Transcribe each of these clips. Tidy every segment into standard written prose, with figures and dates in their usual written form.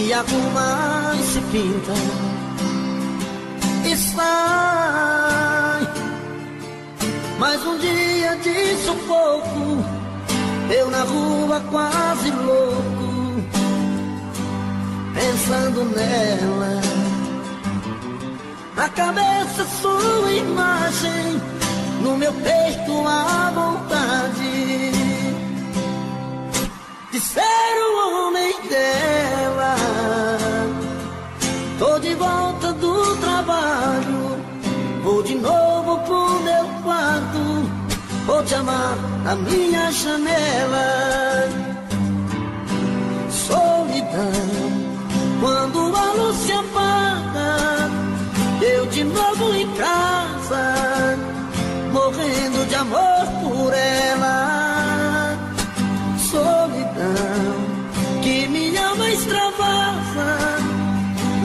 se arruma e se pinta e sai. Mais um dia de sufoco, eu na rua quase louco, pensando nela. Na cabeça sua imagem, no meu peito a vontade de ser o homem dela. Tô de volta do trabalho, vou de novo pro meu quarto, vou te amar na minha janela. Solidão, quando a luz se apaga, eu de novo em casa, morrendo de amor por ela. Solidão, que me ama extravasa,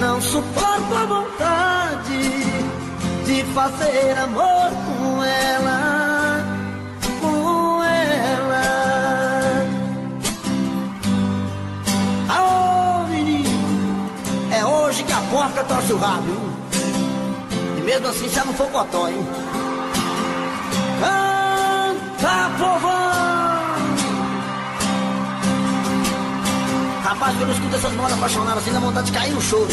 não suporto a vontade de fazer amor com ela, com ela. Aô, menino, é hoje que a porca torce o rabo, e mesmo assim já não for cotó, hein? Canta, povão! Rapaz, quando eu escuto essas modas apaixonadas assim, dá vontade de cair no choro.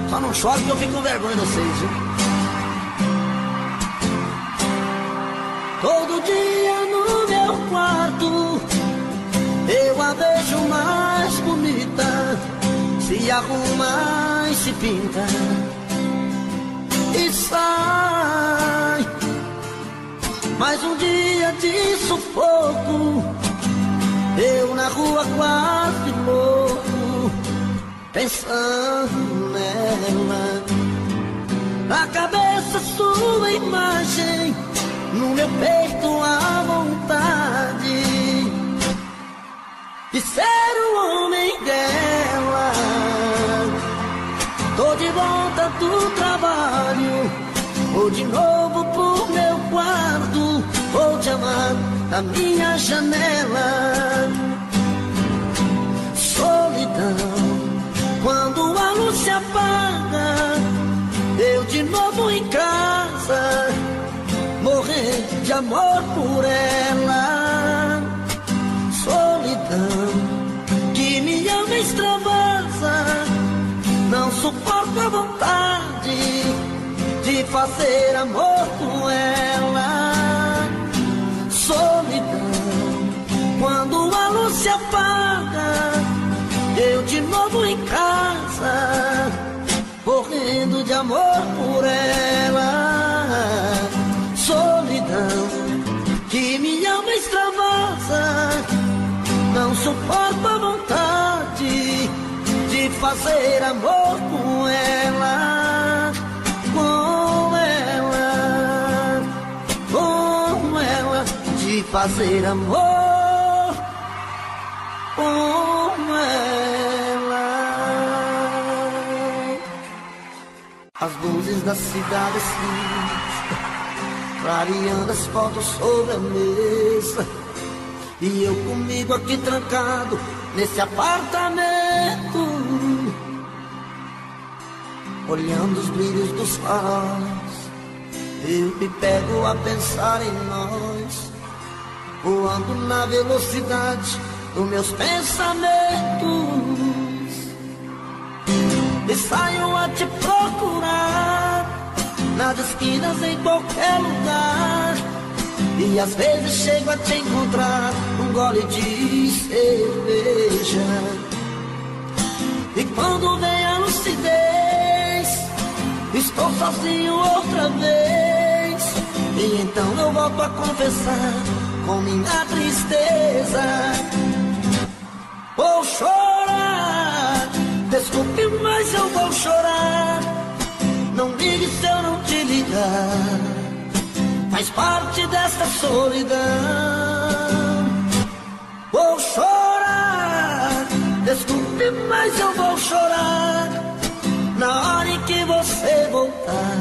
Só não choro porque eu fico com vergonha de vocês, viu? Todo dia no meu quarto eu a vejo mais bonita, se arruma e se pinta e sai. Mais um dia de sufoco, eu na rua quase louco, pensando nela. Na cabeça sua imagem, no meu peito a vontade de ser o homem dela. Tô de volta do trabalho, vou de novo pro meu quarto, vou te amar na minha janela. Solidão, quando a luz se apaga, eu de novo em casa, morrendo de amor por ela. Solidão, que me ama extravasa, não suporto a vontade de fazer amor com ela. Solidão, quando a luz se apaga, eu de novo em casa, morrendo de amor por ela. Solidão, que me ama extravasa, não suporto a vontade de fazer amor com ela, com ela, com ela, de fazer amor com ela. As luzes da cidade clareando as fotos sobre a mesa, e eu comigo aqui trancado nesse apartamento, olhando os brilhos dos faróis. Eu me pego a pensar em nós, voando na velocidade dos meus pensamentos, e saio a te procurar nas esquinas, em qualquer lugar. E às vezes chego a te encontrar um gole de cerveja. E quando vem a lucidez, estou sozinho outra vez. E então eu volto a confessar com minha tristeza. Vou chorar, desculpe, mas eu vou chorar. Não ligue se eu não te ligar, faz parte desta solidão. Vou chorar, desculpe, mas eu vou chorar. Na hora em que você voltar,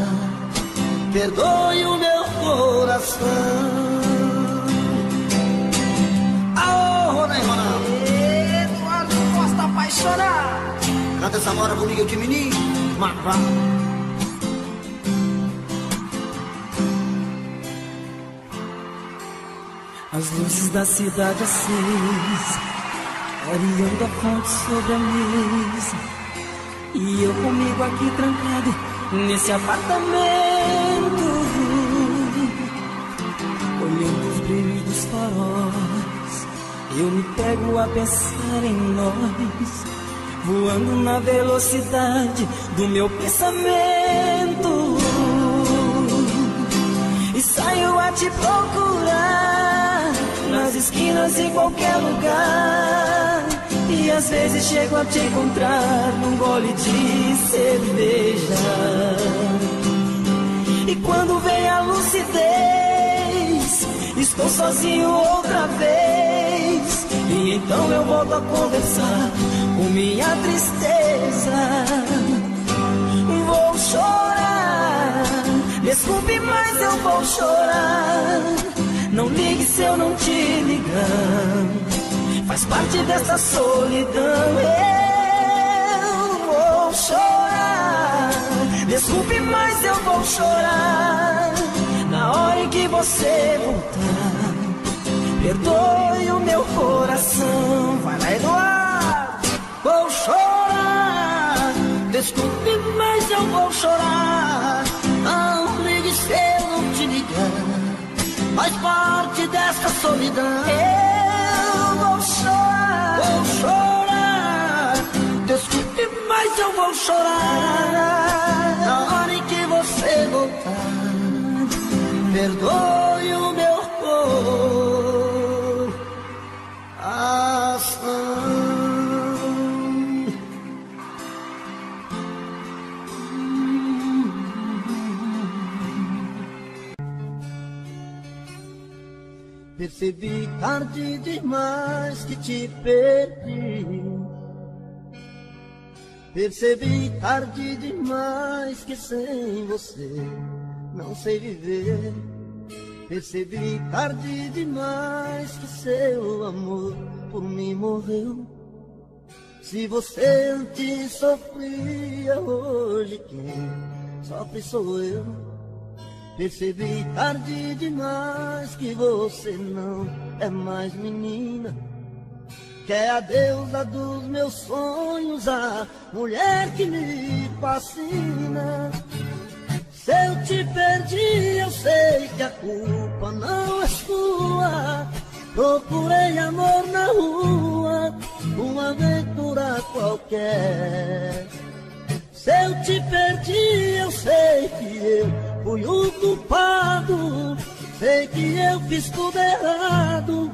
perdoe o meu coração. Aô, Ronaldo! Eduardo Costa apaixonado. essa mora comigo aqui, menino. Mas vá. As luzes da cidade acesas, clareando a fonte sobre a mesa, e eu comigo aqui trancado nesse apartamento, olhando os brilhos dos faróis. Eu me pego a pensar em nós, voando na velocidade do meu pensamento, e saio a te procurar nas esquinas, em qualquer lugar. E às vezes chego a te encontrar num gole de cerveja. E quando vem a lucidez, estou sozinho outra vez. E então eu volto a conversar com minha tristeza. Vou chorar, desculpe, mas eu vou chorar. Não ligue se eu não te ligar, faz parte dessa solidão. Eu vou chorar, desculpe, mas eu vou chorar. Na hora em que você voltar, perdoe o meu coração. Vai lá, Eduardo. Vou chorar, desculpe, mas eu vou chorar. Não ligue se eu não te ligar, faz parte dessa solidão. Eu vou chorar, desculpe, mas eu vou chorar. Na hora em que você voltar, perdoe o meu coração. Percebi tarde demais que te perdi. Percebi tarde demais que sem você não sei viver. Percebi tarde demais que seu amor por mim morreu. Se você antes sofria, hoje quem sofre sou eu. Percebi tarde demais que você não é mais menina, que é a deusa dos meus sonhos, a mulher que me fascina. Se eu te perdi, eu sei que a culpa não é sua. Procurei amor na rua, uma aventura qualquer. Se eu te perdi, eu sei que eu fui o culpado. Sei que eu fiz tudo errado,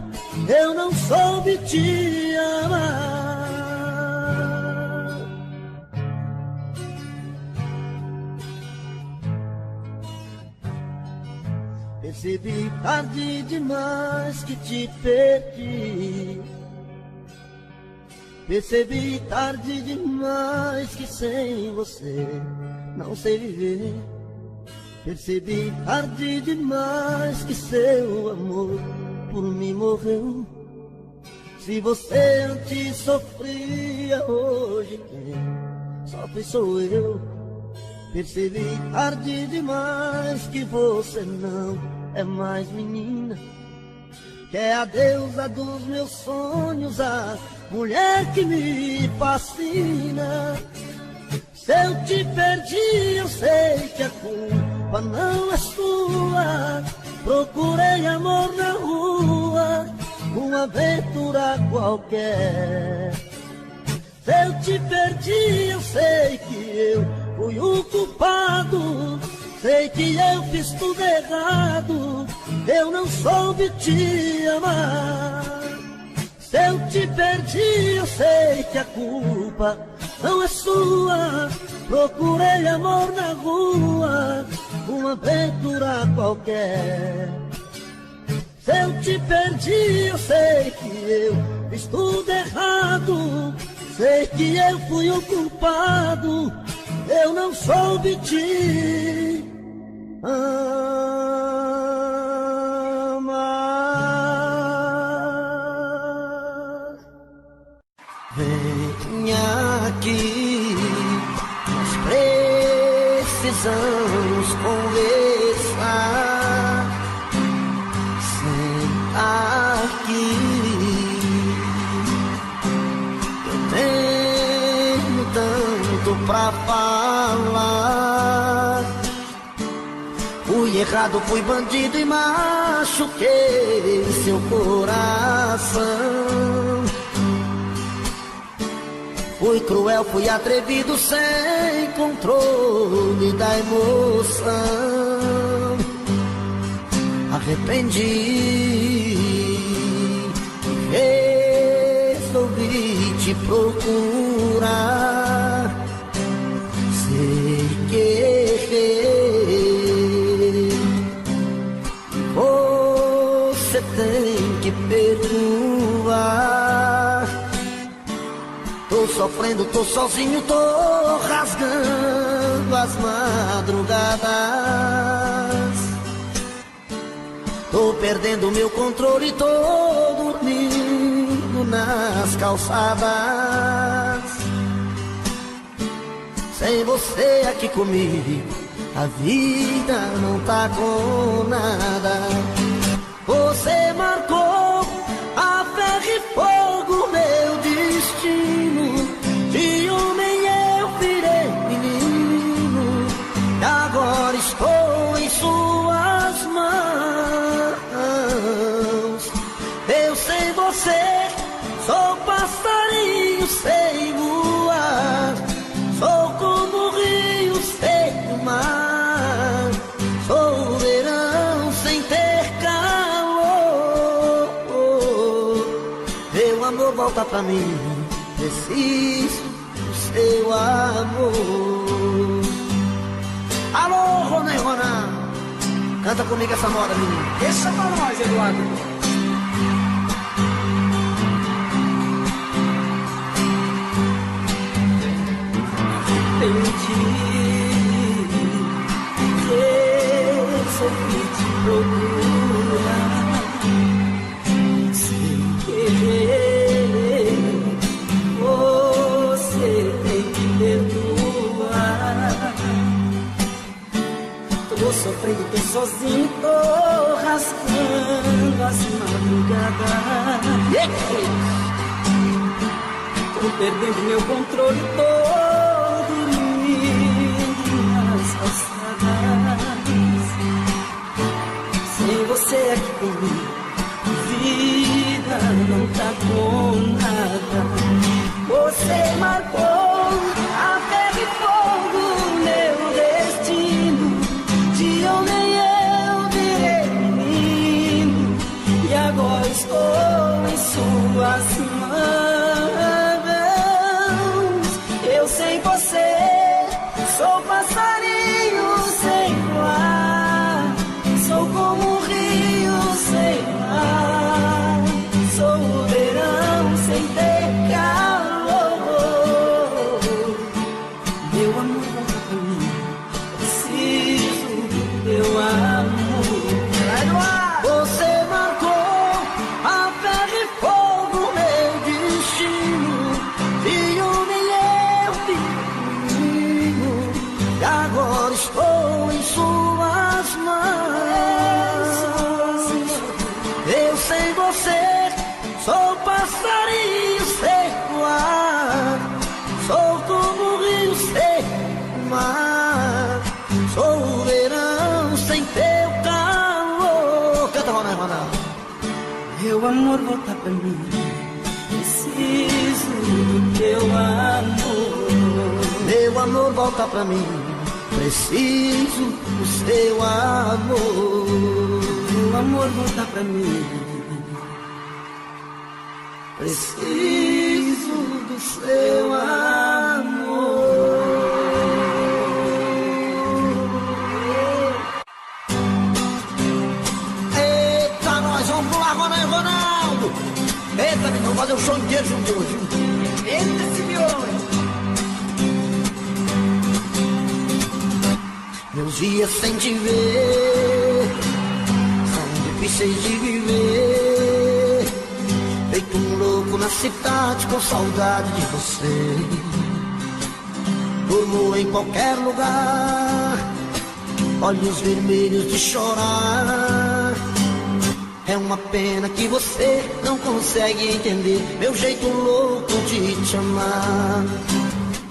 eu não soube te amar. Percebi tarde demais que te perdi. Percebi tarde demais que sem você não sei viver. Percebi tarde demais que seu amor por mim morreu. Se você antes sofria, hoje quem sofre sou eu. Percebi tarde demais que você não é mais menina, que é a deusa dos meus sonhos, a mulher que me fascina. Se eu te perdi, eu sei que a culpa não é sua. Procurei amor na rua, uma aventura qualquer. Se eu te perdi, eu sei que eu fui o culpado. Sei que eu fiz tudo errado, eu não soube te amar. Se eu te perdi, eu sei que a culpa não é sua. Procurei amor na rua, uma aventura qualquer. Se eu te perdi, eu sei que eu fiz tudo errado. Sei que eu fui o culpado, eu não soube te amar. Venha aqui, precisamos conversar. Senta aqui, eu tenho tanto pra falar. Fui errado, fui bandido e machuquei seu coração. Fui cruel, fui atrevido, sem controle da emoção. Arrependi, resolvi te procurar. Sei que errei, você tem que perdoar. Tô sofrendo, tô sozinho, tô rasgando as madrugadas. Tô perdendo meu controle, tô dormindo nas calçadas. Sem você aqui comigo, a vida não tá com nada. Você marcou a ferro e fogo meu destino. De homem eu virei menino, e agora estou em suas mãos. Eu sem você sou passarinho sem voar. Sou como o rio sem o mar. Sou verão sem ter calor. Meu amor, volta pra mim, preciso do seu amor. Alô, Rona e Rona, canta comigo essa moda, menino. Deixa pra nós, Eduardo. Resolvi te procurar. Sem querer, você tem que perdoar. Tô sofrendo, tô sozinho, tô rasgando as madrugadas. Tô perdendo meu controle, tô dormindo nas calçadas. Sem você aqui comigo, vida não tá com nada. Você marcou a ferro e fogo meu destino. De homem eu virei menino, e agora estou em suas mãos. Eu sem você sou passarinho sem voar. Sou como um rio sem mar. Sou o verão sem ter calor. Meu amor, volta pra mim, preciso do teu amor. Você marcou a ferro e fogo meu destino. De homem eu menino, e agora estou em suas mãos. Eu sem você sou passarinho sem voar. Sou como o rio sem o mar. Sou o verão sem teu calor. Canta, Rona, Rona. Meu amor, volta pra mim, preciso do teu amor. Meu amor, volta pra mim, preciso do seu amor. Meu amor, volta pra mim, preciso do seu amor. Eita, nós vamos pular, Rona e Ronaldo. Eita, menino, vamos fazer um show inteiro junto hoje. Eita, esse violão. Meus dias sem te ver são difíceis de viver. Feito um louco na cidade com saudade de você. Durmo em qualquer lugar, olhos vermelhos de chorar. É uma pena que você não consegue entender meu jeito louco de te amar.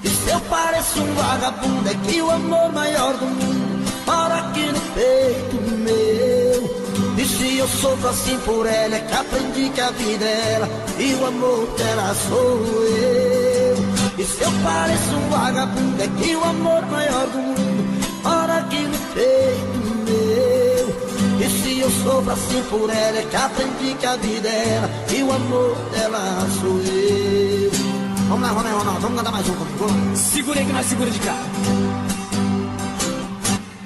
E se eu pareço um vagabundo, é que o amor maior do mundo mora aqui no peito meu. E se eu sofro assim por ela, é que aprendi que a vida é ela e o amor dela sou eu. E se eu pareço um vagabundo, é que o amor maior do mundo mora aqui no peito meu. E se eu sofro assim por ela, é que aprendi que a vida é ela e o amor dela sou eu. Vamos lá, Ronaldo, vamos cantar mais um comigo. Segura aí que nós segura de cá.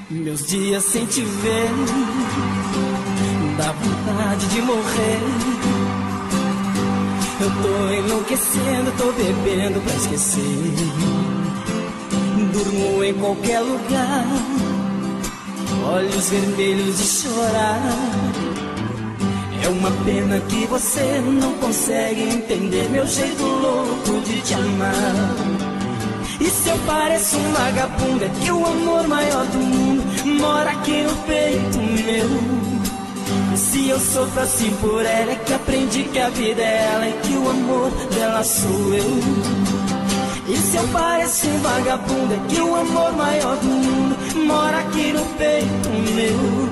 Meus dias sem te ver, dá vontade de morrer. Eu tô enlouquecendo, tô bebendo pra esquecer. Durmo em qualquer lugar, olhos vermelhos de chorar. É uma pena que você não consegue entender meu jeito louco de te amar. E se eu pareço um vagabundo, é que o amor maior do mundo mora aqui no peito meu. E se eu sofro assim por ela, é que aprendi que a vida é ela e que o amor dela sou eu. E se eu pareço um vagabundo, é que o amor maior do mundo mora aqui no peito meu.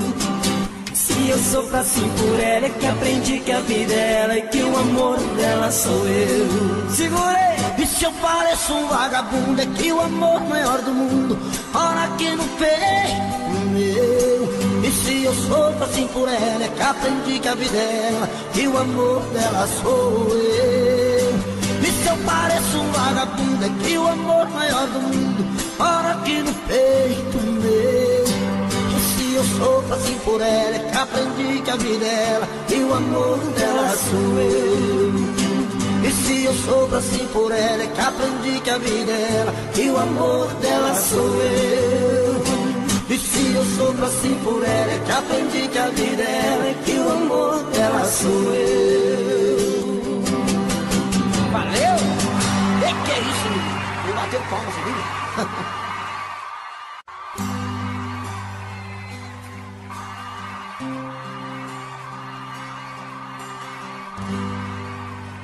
Se eu sofro assim por ela, é que aprendi que a vida é ela e que o amor dela sou eu. Segurei! E se eu pareço um vagabundo, é que o amor maior do mundo mora aqui no peito meu. E se eu sofro assim por ela, é que aprendi que a vida é ela e o amor dela sou eu. E se eu pareço um vagabundo, é que o amor maior do mundo mora aqui no peito meu. E se eu sofro assim por ela, é que aprendi que a vida é ela e o amor dela sou eu. E se eu sofro assim por ela, é que aprendi que a vida é ela e o amor dela sou eu. E se eu sofro assim por ela, é que aprendi que a vida é ela e que o amor dela sou eu. Valeu! E que é isso, menino? Eu bateu palma, você viu?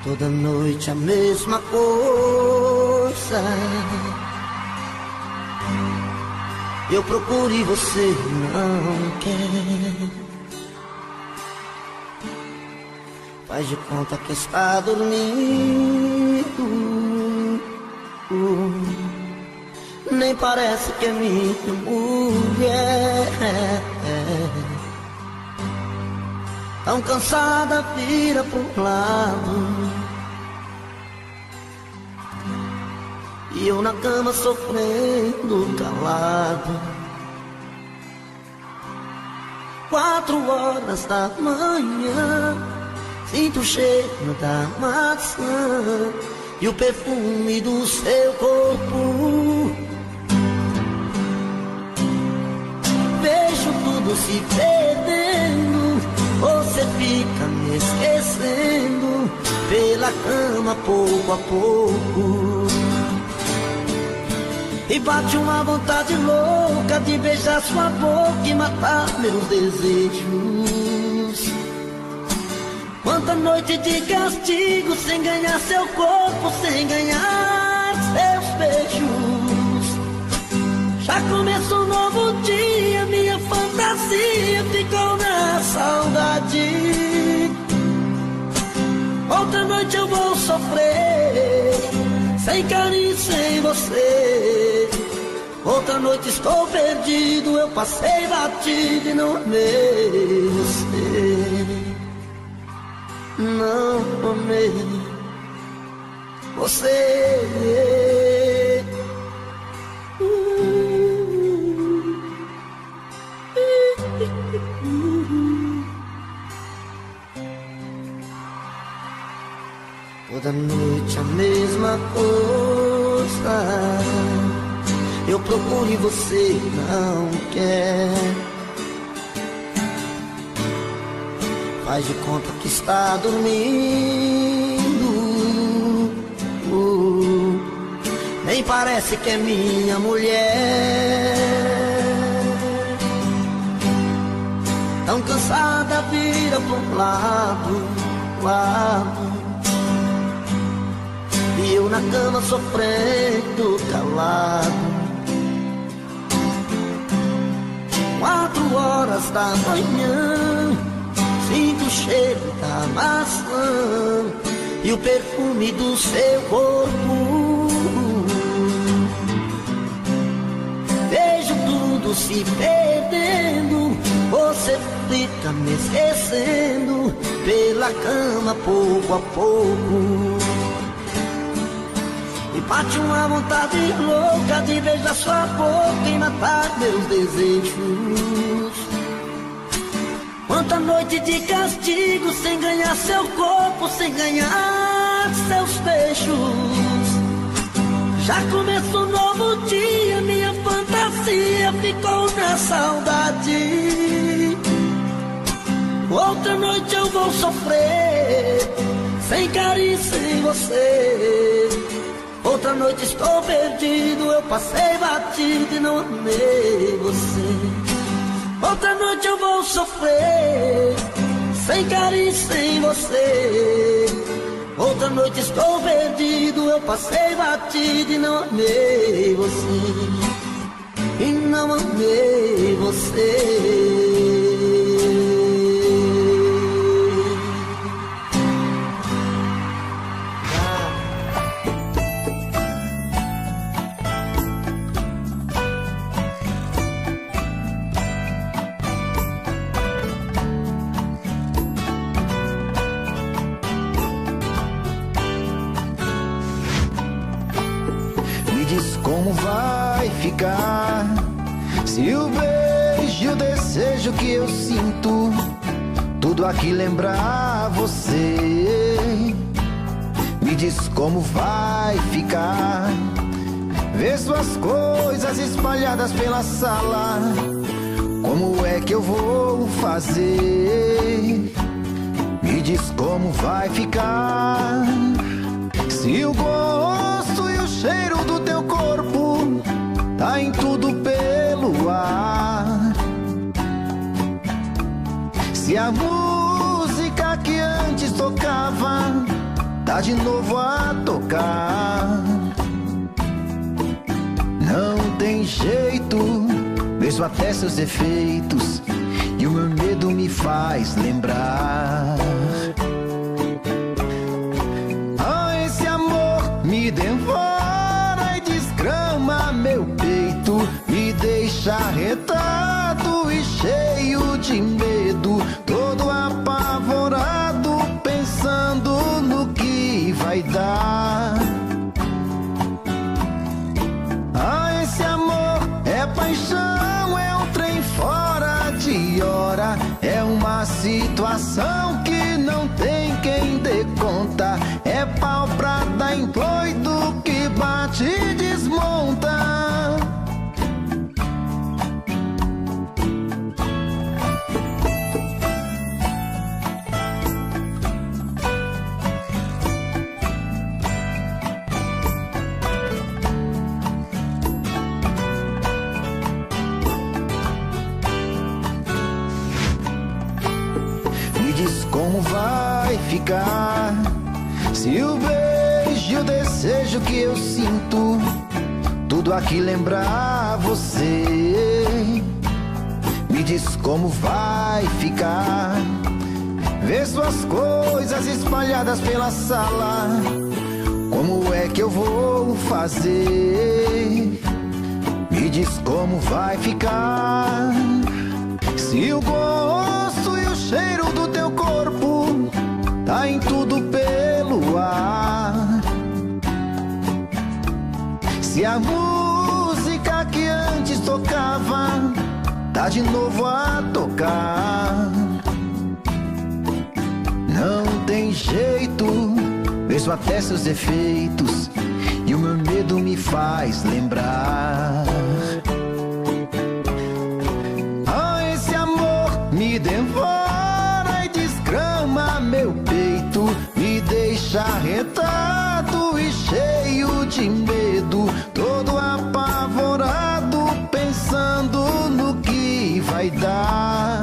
Toda noite a mesma coisa. Eu procuro e você não quer. Faz de conta que está dormindo. Nem parece que é minha mulher. Tão cansada, vira pro lado. E eu na cama sofrendo calado. 4 horas da manhã, sinto o cheiro da maçã e o perfume do seu corpo. Vejo tudo se perdendo, você fica me esquecendo pela cama pouco a pouco. E bate uma vontade louca de beijar sua boca e matar meus desejos. Quanta noite de castigo sem ganhar seu corpo, sem ganhar seus beijos. Já começou um novo dia, minha fantasia ficou na saudade. Outra noite eu vou sofrer, sem carinho, sem você. Outra noite estou perdido, eu passei batido e não amei você. Não amei você. Toda noite a mesma coisa. Eu procuro e você não quer. Faz de conta que está dormindo. Nem parece que é minha mulher. tão cansada vira pro lado. E eu na cama sofrendo calado. 4 horas da manhã, sinto o cheiro da maçã e o perfume do seu corpo. Vejo tudo se perdendo, você fica me esquecendo pela cama pouco a pouco. E bate uma vontade louca de beijar sua boca e matar meus desejos. Quanta noite de castigo sem ganhar seu corpo, sem ganhar seus beijos. Já começou um novo dia, minha fantasia ficou na saudade. Outra noite eu vou sofrer, sem carinho, sem você. Outra noite estou perdido, eu passei batido e não amei você. Outra noite eu vou sofrer, sem carinho, sem você. Outra noite estou perdido, eu passei batido e não amei você. E não amei você. Como vai ficar se o beijo, o desejo que eu sinto, tudo aqui lembrar você? Me diz como vai ficar ver suas coisas espalhadas pela sala. Como é que eu vou fazer? Me diz como vai ficar se o gosto e o cheiro do teu corpo tá em tudo pelo ar. Se a música que antes tocava tá de novo a tocar. Não tem jeito, vejo até seus defeitos e o meu medo me faz lembrar. Me devora e desgrama meu peito, me deixa arretado e cheio de medo, todo apavorado, pensando no que vai dar. Ah, esse amor é paixão, é um trem fora de hora, é uma situação que não tem quem dê conta, é pau pra dar em doido que bate e desmonta. Me diz como vai ficar se o beijo, o desejo que eu sinto, tudo aqui lembrar você? Me diz como vai ficar ver suas coisas espalhadas pela sala. Como é que eu vou fazer? Me diz como vai ficar se o gosto e o cheiro do teu corpo tá em tudo pelo ar. Se a música que antes tocava tá de novo a tocar. Não tem jeito, vejo até seus defeitos e o meu medo me faz lembrar. Ah, esse amor me devora e desgrama meu peito, me deixa arretado e cheio de medo, todo apavorado, pensando no que vai dar.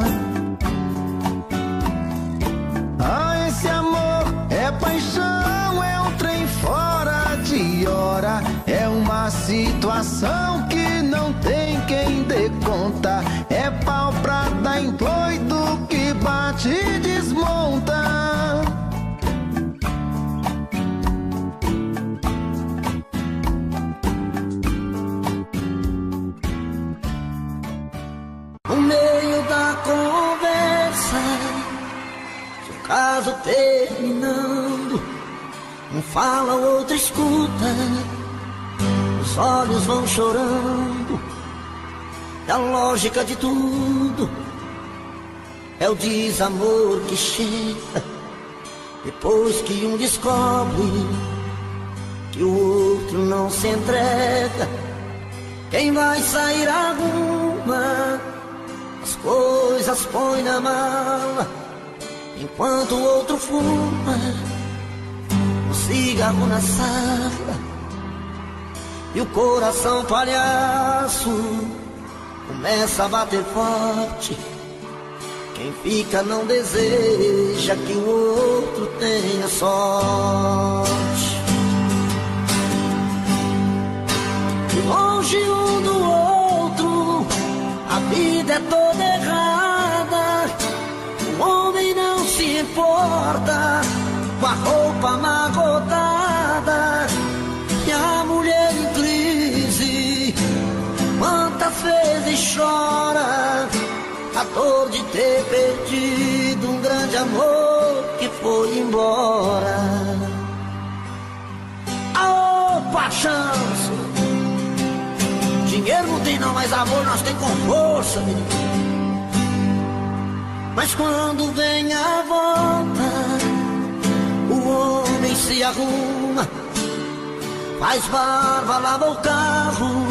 de hora. É uma situação que não tem quem dê conta. É pau pra dar em doido que bate e desmonta. No meio da conversa, se o caso terminando, um fala, o outro escuta, os olhos vão chorando. É a lógica de tudo, é o desamor que chega depois que um descobre que o outro não se entrega. Quem vai sair arruma as coisas, põe na mala, enquanto o outro fuma o cigarro na sala. E o coração palhaço começa a bater forte. Quem fica não deseja que o outro tenha sorte. E longe um do outro, a vida é toda errada. O homem não se importa com a roupa amarrotada, e a mulher em crise quantas vezes chora a dor de ter perdido um grande amor que foi embora. Aô, paixão! Dinheiro não tem não, mas amor nós tem com força, menino. Mas quando vem a volta, o homem se arruma, faz barba, lava o carro,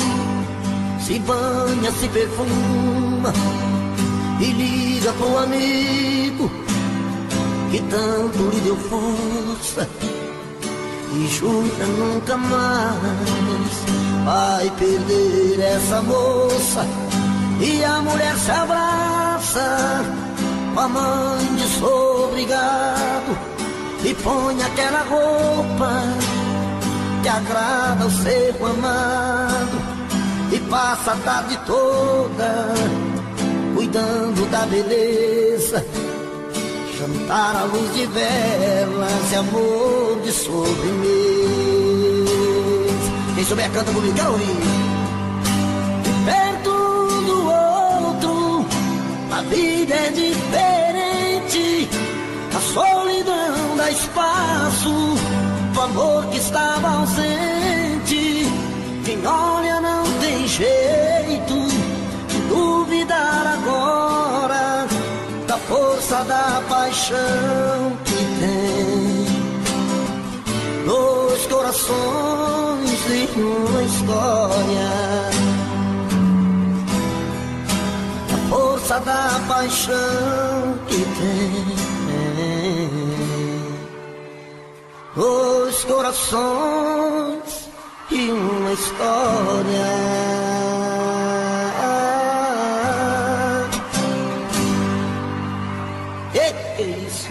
se banha, se perfuma e liga pro amigo que tanto lhe deu força e jura nunca mais vai perder essa moça. E a mulher se abraça com a mãe de sobrigado e põe aquela roupa que agrada o ser amado e passa a tarde toda cuidando da beleza, jantar à luz de velas e amor de sobremesa. Quem souber canta comigo, quero ouvir. E perto do outro a vida é diferente, a solidão dá espaço, o amor que estava ausente. Quem olha não tem jeito de duvidar agora da força da paixão que tem. Dois corações e uma história, a força da paixão que tem. Dois corações e uma história. Que isso?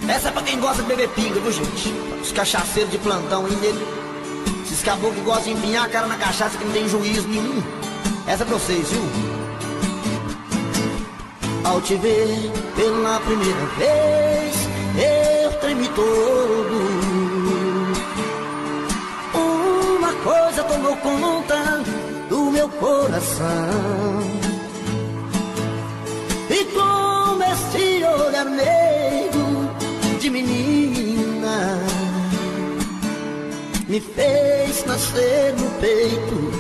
Essa é pra quem gosta de beber pinga, viu, gente? Os cachaceiros de plantão aí nele. Esses caboclos que gostam de empinhar a cara na cachaça, que não tem juízo nenhum. Essa é pra vocês, viu? Ao te ver pela primeira vez, eu tremi todo. Uma coisa tomou conta do meu coração, e com esse olhar meigo de menina me fez nascer no peito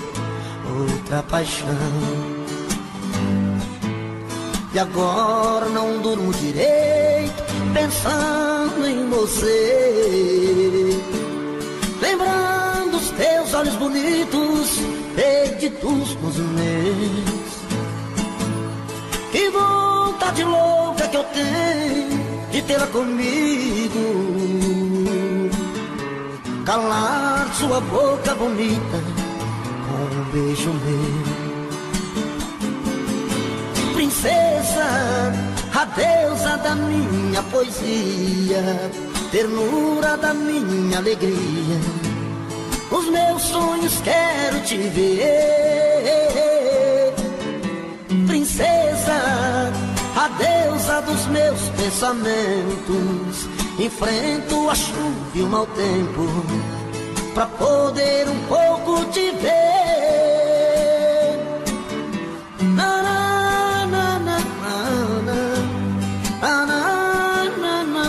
outra paixão. E agora não durmo direito pensando em você, lembrando os teus olhos bonitos perdidos nos meus. Que vontade louca que eu tenho de tê-la comigo, calar sua boca bonita com um beijo meu. Princesa, a deusa da minha poesia, ternura da minha alegria, os meus sonhos quero te ver. Princesa, a deusa dos meus pensamentos, enfrento a chuva e o mau tempo pra poder um pouco te ver. Na, na, na, na, na, na, na, na, na, na, na,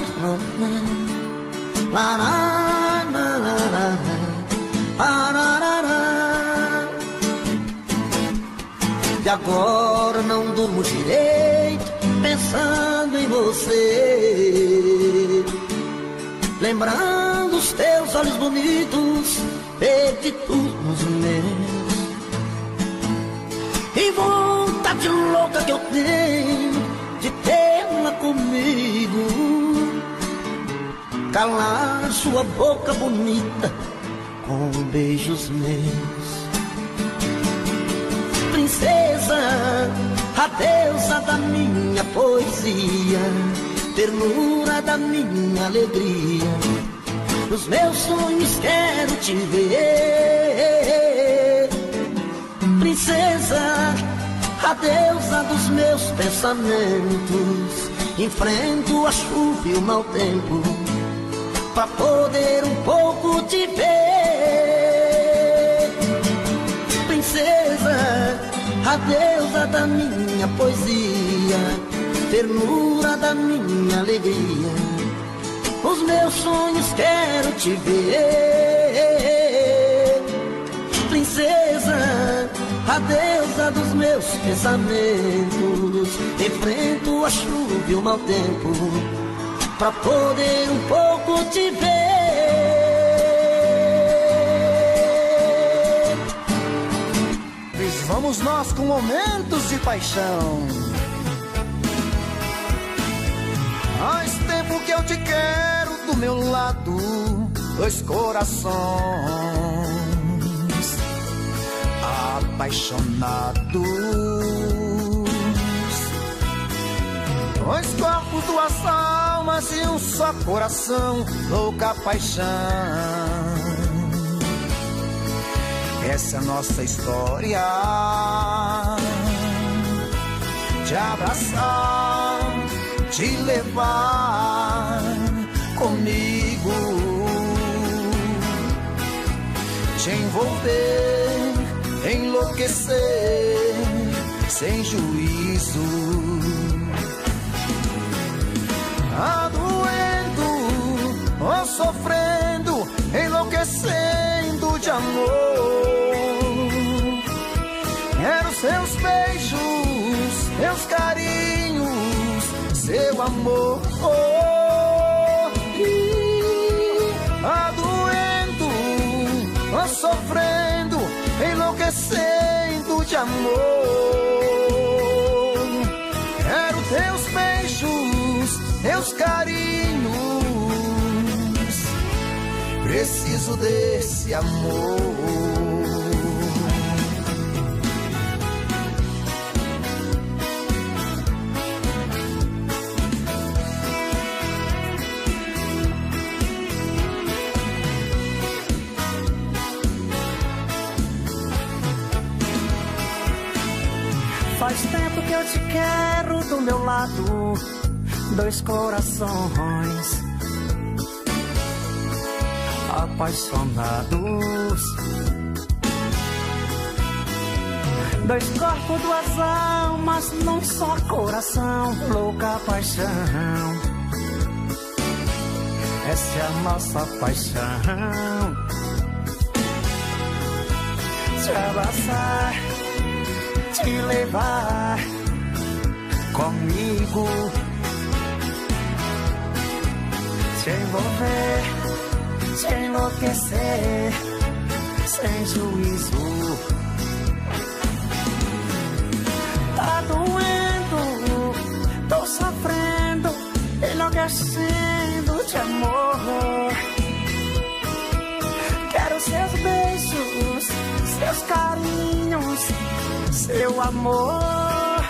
na. E agora não durmo direito pensando em você, lembrando os teus olhos bonitos, perdidos nos meus, e vontade louca que eu tenho de tê-la comigo, calar sua boca bonita com beijos meus. Princesa, a deusa da minha poesia, ternura da minha alegria, nos meus sonhos quero te ver. Princesa, a deusa dos meus pensamentos, enfrento a chuva e o mau tempo pra poder um pouco te ver. Princesa, a deusa da minha poesia, ternura da minha alegria, os meus sonhos quero te ver. Princesa, a deusa dos meus pensamentos, enfrento a chuva e o mau tempo pra poder um pouco te ver. Vamos nós com momentos de paixão. Faz tempo que eu te quero do meu lado, dois corações apaixonados, dois corpos, duas almas e um só coração, louca paixão. Essa é a nossa história, te abraçar, te levar comigo, te envolver, enlouquecer, sem juízo, doendo ou sofrendo, enlouquecendo de amor. Quero seus beijos, seus carinhos, seu amor. Doendo, sofrendo, enlouquecendo de amor. Quero teus beijos, teus carinhos, preciso desse amor. Faz tempo que eu te quero do meu lado, dois corações apaixonados, dois corpos, duas almas, num só coração, louca paixão. Essa é a nossa paixão, te abraçar, te levar comigo, te envolver, te enlouquecer, sem juízo. Tá doendo, tô sofrendo, enlouquecendo de amor. Quero seus beijos, seus carinhos, seu amor.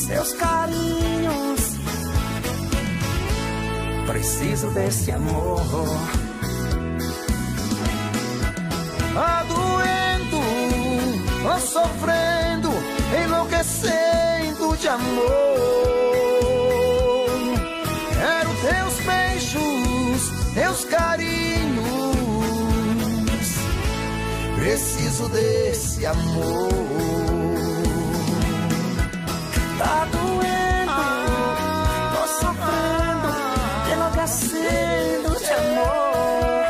seus carinhos. Preciso desse amor. Doendo, sofrendo, enlouquecendo de amor. Quero teus beijos, teus carinhos. Preciso desse amor. Tá doendo, tô sofrendo, enlouquecendo de amor.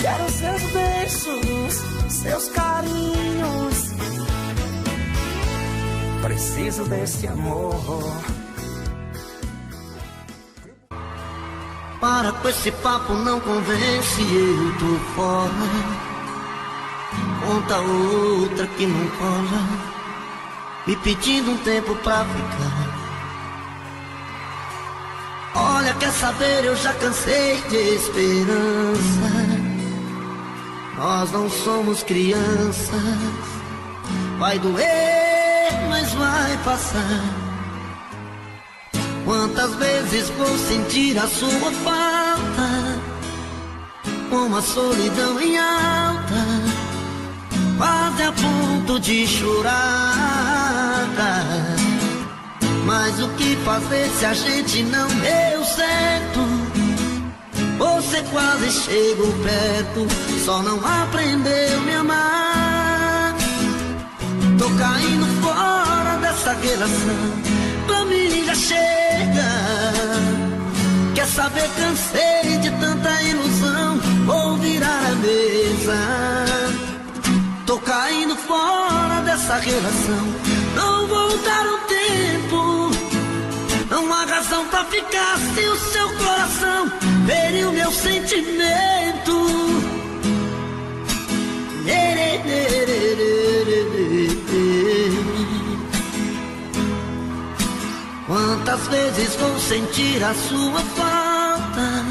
Quero seus beijos, seus carinhos. Preciso desse amor. Para com esse papo, não convence, eu tô fora. Conta outra que não cola, me pedindo um tempo pra ficar. Olha, quer saber, eu já cansei de esperança. Nós não somos crianças. Vai doer, mas vai passar. Quantas vezes vou sentir a sua falta, uma solidão em alta, quase a ponto de chorar. Mas o que fazer se a gente não deu certo? Você quase chegou perto, só não aprendeu a me amar. Tô caindo fora dessa relação, pra mim já chega. Quer saber, cansei de tanta ilusão, vou virar a mesa. Tô caindo fora dessa relação, não vou dar o tempo. Não há razão pra ficar se o seu coração feriu o meu sentimento. Quantas vezes vou sentir a sua falta,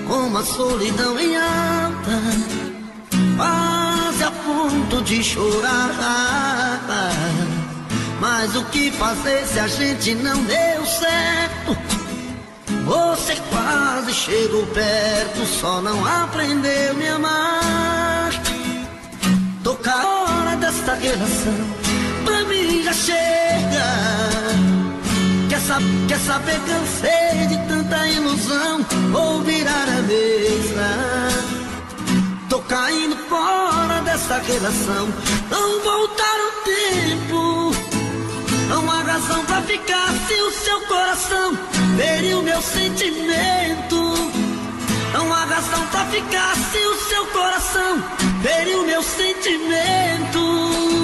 como a solidão em alta, quase a ponto de chorar. Mas o que fazer se a gente não deu certo? Você quase chegou perto, só não aprendeu a me amar. Tô com a hora desta relação, pra mim já chega. Quer saber, cansei de tanta ilusão, vou virar a mesa. Tô caindo fora dessa relação, não voltar o tempo. Não há razão pra ficar se o seu coração feriu meu sentimento. Não há razão pra ficar se o seu coração feriu meu sentimento.